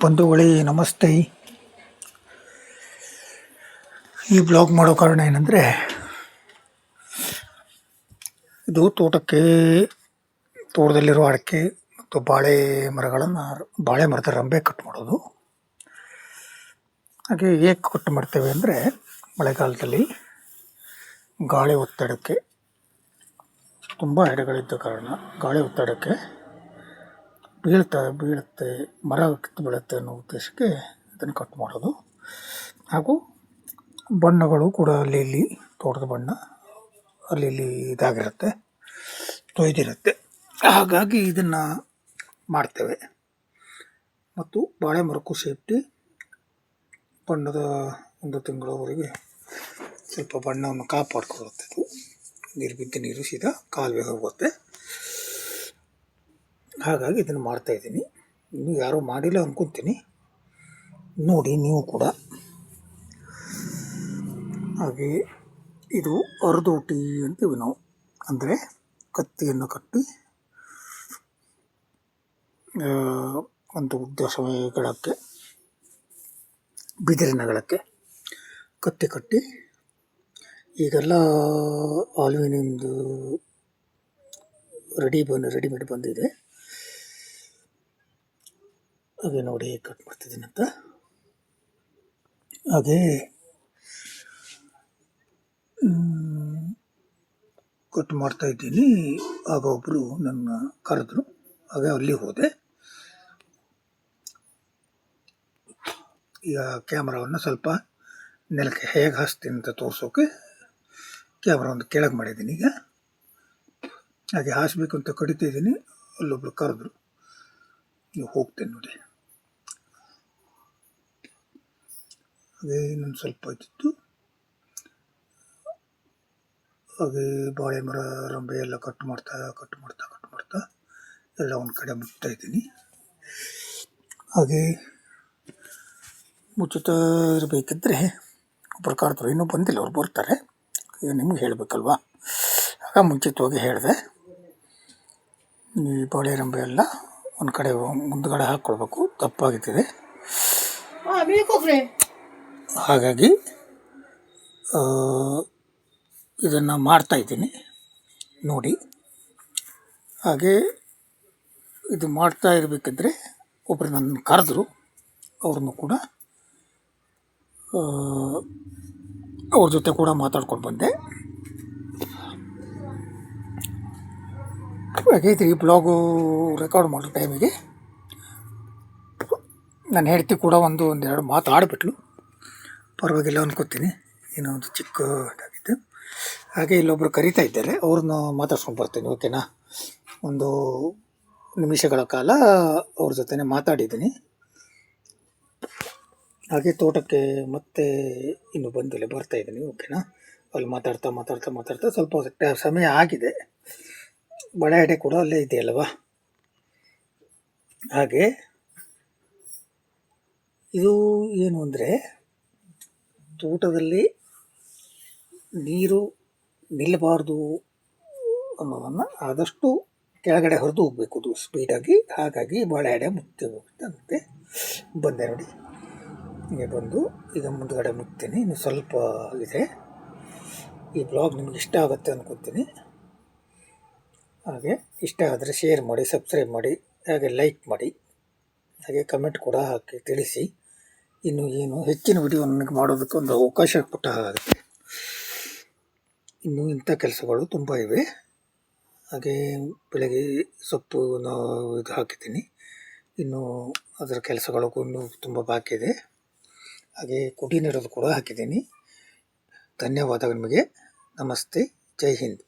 ಬಂಧುಗಳೇ ನಮಸ್ತೆ. ಈ ಬ್ಲಾಗ್ ಮಾಡೋ ಕಾರಣ ಏನಂದರೆ, ಇದು ತೋಟದಲ್ಲಿರೋ ಅಡಿಕೆ ಮತ್ತು ಬಾಳೆ ಮರದ ರಂಬೆ ಕಟ್ ಮಾಡೋದು. ಹಾಗೆ ಹೇಗೆ ಕಟ್ ಮಾಡ್ತೇವೆ ಅಂದರೆ, ಮಳೆಗಾಲದಲ್ಲಿ ಗಾಳಿ ಒತ್ತಡಕ್ಕೆ, ತುಂಬ ಎಡೆಗಳಿದ್ದ ಕಾರಣ ಗಾಳಿ ಒತ್ತಡಕ್ಕೆ ಬೀಳುತ್ತೆ, ಮರ ಕಿತ್ತು ಬೀಳುತ್ತೆ ಅನ್ನೋ ಉದ್ದೇಶಕ್ಕೆ ಇದನ್ನು ಕಟ್ ಮಾಡೋದು. ಹಾಗೂ ಬಣ್ಣಗಳು ಕೂಡ ಅಲ್ಲಿ ತೋಟದ ಬಣ್ಣ ಅಲ್ಲಿ ಇದಾಗಿರುತ್ತೆ, ತೊಯ್ದಿರುತ್ತೆ. ಹಾಗಾಗಿ ಇದನ್ನು ಮಾಡ್ತೇವೆ. ಮತ್ತು ಬಾಳೆ ಮರಕ್ಕೂ ಸೇಫ್ಟಿ, ಬಣ್ಣದ 1 ತಿಂಗಳವರೆಗೆ ಸ್ವಲ್ಪ ಬಣ್ಣವನ್ನು ಕಾಪಾಡ್ಕೊಳ್ಳುತ್ತೆ. ಇದು ನೀರು ಬಿದ್ದು ನೀರು ಸೀದಾ ಕಾಲುವೆ ಹೋಗುತ್ತೆ. ಹಾಗಾಗಿ ಇದನ್ನು ಮಾಡ್ತಾಯಿದ್ದೀನಿ. ಇನ್ನೂ ಯಾರೂ ಮಾಡಿಲ್ಲ ಅನ್ಕೊತೀನಿ, ನೋಡಿ ನೀವು ಕೂಡ. ಹಾಗೆ ಇದು ಅರ್ಧೋಟಿ ಅಂತೀವಿ ನಾವು, ಅಂದರೆ ಕತ್ತಿಯನ್ನು ಕಟ್ಟಿ ಒಂದು ಉದ್ದ ಗಳಕ್ಕೆ, ಬಿದಿರಿನ ಗಳಕ್ಕೆ ಕತ್ತಿ ಕಟ್ಟಿ, ಈಗೆಲ್ಲ ಅಲ್ಯೂಮಿನಿಯಮ್ದು ರೆಡಿಮೇಡ್ ಬಂದಿದೆ. ಹಾಗೆ ನೋಡಿ ಕಟ್ ಮಾಡ್ತಿದ್ದೀನಿ ಅಂತ. ಹಾಗೆ ಕಟ್ ಮಾಡ್ತಾ ಇದ್ದೀನಿ. ಆಗ ಒಬ್ಬರು ನನ್ನ ಕರೆದ್ರು, ಹಾಗೆ ಅಲ್ಲಿ ಹೋದೆ. ಈಗ ಕ್ಯಾಮ್ರಾವನ್ನು ಸ್ವಲ್ಪ ನೆಲಕ್ಕೆ ಹೇಗೆ ಹಾಸ್ತೀನಿ ಅಂತ ತೋರಿಸೋಕೆ ಕ್ಯಾಮ್ರಾವನ್ನು ಕೆಳಗೆ ಮಾಡಿದ್ದೀನಿ. ಈಗ ಹಾಗೆ ಹಾಸಬೇಕು ಅಂತ ಕಡಿತಾ ಇದ್ದೀನಿ. ಅಲ್ಲೊಬ್ರು ಕರೆದ್ರು, ನೀವು ಹೋಗ್ತೇನೆ ನೋಡಿ. ಹಾಗೆ ಇನ್ನೊಂದು ಸ್ವಲ್ಪ ಇದ್ದಿತ್ತು. ಹಾಗೆ ಬಾಳೆ ಮರ ರಂಬೆ ಎಲ್ಲ ಕಟ್ ಮಾಡ್ತಾ ಎಲ್ಲ ಒಂದು ಕಡೆ ಮುಚ್ತಾ ಇದ್ದೀನಿ. ಹಾಗೆ ಮುಚ್ಚುತ್ತಾ ಇರಬೇಕಿದ್ರೆ ಒಬ್ಬರು ಕರೆದ್ರು, ಇನ್ನೂ ಬಂದಿಲ್ಲ, ಅವ್ರು ಬರ್ತಾರೆ. ಈಗ ನಿಮ್ಗೆ ಹೇಳಬೇಕಲ್ವಾ, ಆಗ ಮುಂಚಿತವಾಗಿ ಹೇಳಿದೆ. ಈ ಬಾಳೆ ರಂಬೆ ಎಲ್ಲ ಒಂದು ಕಡೆ ಮುಂದ್ಗಡೆ ಹಾಕ್ಕೊಳ್ಬೇಕು, ತಪ್ಪಾಗಿತ್ತಿದೆ. ಹಾಗಾಗಿ ಇದನ್ನು ಮಾಡ್ತಾಯಿದ್ದೀನಿ ನೋಡಿ. ಹಾಗೆ ಇದು ಮಾಡ್ತಾ ಇರಬೇಕಿದ್ರೆ ಒಬ್ಬರು ನನ್ನ ಕರೆದ್ರು, ಅವ್ರನ್ನು ಕೂಡ ಅವ್ರ ಜೊತೆ ಕೂಡ ಮಾತಾಡ್ಕೊಂಡು ಬಂದೆ. ಹಾಗೈತೆ ಈ ಬ್ಲಾಗು ರೆಕಾರ್ಡ್ ಮಾಡೋ ಟೈಮಿಗೆ ನನ್ನ ಹೆಂಡತಿ ಕೂಡ ಒಂದೆರಡು ಮಾತಾಡಿಬಿಟ್ಲು. ಪರವಾಗಿಲ್ಲ ಅನ್ಕೋತೀನಿ, ಏನೋ ಒಂದು ಚಿಕ್ಕ ಇದಾಗಿತ್ತು. ಹಾಗೆ ಇಲ್ಲೊಬ್ಬರು ಕರೀತಾ ಇದ್ದಾರೆ, ಅವ್ರನ್ನ ಮಾತಾಡ್ಸ್ಕೊಂಡು ಬರ್ತೀನಿ. ಓಕೆನಾ? 1 ನಿಮಿಷಗಳ ಕಾಲ ಅವ್ರ ಜೊತೆ ಮಾತಾಡಿದ್ದೀನಿ. ಹಾಗೆ ತೋಟಕ್ಕೆ ಮತ್ತೆ ಇನ್ನೂ ಬಂದಿಲ್ಲ, ಬರ್ತಾಯಿದ್ದೀನಿ. ಓಕೆನಾ? ಅಲ್ಲಿ ಮಾತಾಡ್ತಾ ಸ್ವಲ್ಪ ಸಮಯ ಆಗಿದೆ. ಬಳೆ ಎಡೆ ಕೂಡ ಅಲ್ಲೇ ಇದೆಯಲ್ವಾ. ಹಾಗೆ ಇದು ಏನು ಅಂದರೆ, ತೋಟದಲ್ಲಿ ನೀರು ನಿಲ್ಲಬಾರ್ದು ಅನ್ನೋದನ್ನು ಆದಷ್ಟು ಕೆಳಗಡೆ ಹರಿದು ಹೋಗಬೇಕು, ಅದು ಸ್ಪೀಡಾಗಿ. ಹಾಗಾಗಿ ಬಾಳೆ ಎಡೆ ಮುತ್ತೆ ಬಂದೆ ನೋಡಿ. ಹೀಗೆ ಬಂದು ಈಗ ಮುಂದ್ಗಡೆ ಮುಗ್ತೀನಿ. ಇನ್ನು ಸ್ವಲ್ಪ ಇದೆ. ಈ ಬ್ಲಾಗ್ ನಿಮ್ಗೆ ಇಷ್ಟ ಆಗುತ್ತೆ ಅನ್ಕೊತೀನಿ. ಹಾಗೆ ಇಷ್ಟ ಆದರೆ ಶೇರ್ ಮಾಡಿ, ಸಬ್ಸ್ಕ್ರೈಬ್ ಮಾಡಿ, ಹಾಗೆ ಲೈಕ್ ಮಾಡಿ, ಹಾಗೆ ಕಮೆಂಟ್ ಕೂಡ ಹಾಕಿ ತಿಳಿಸಿ. ಇನ್ನು ಹೆಚ್ಚಿನ ವಿಡಿಯೋ ನನಗೆ ಮಾಡೋದಕ್ಕೆ ಒಂದು ಅವಕಾಶ ಕೊಟ್ಟ ಆಗುತ್ತೆ. ಇನ್ನೂ ಇಂಥ ಕೆಲಸಗಳು ತುಂಬ ಇವೆ. ಹಾಗೆ ಬೆಳಗ್ಗೆ ಸೊಪ್ಪು ಇದು ಹಾಕಿದ್ದೀನಿ. ಇನ್ನು ಅದರ ಕೆಲಸಗಳು ಇನ್ನೂ ತುಂಬ ಬಾಕಿ ಇದೆ. ಹಾಗೆ ಕುಡಿ ನೀಡೋದು ಕೂಡ ಹಾಕಿದ್ದೀನಿ. ಧನ್ಯವಾದ ನಿಮಗೆ. ನಮಸ್ತೆ. ಜೈ ಹಿಂದ್.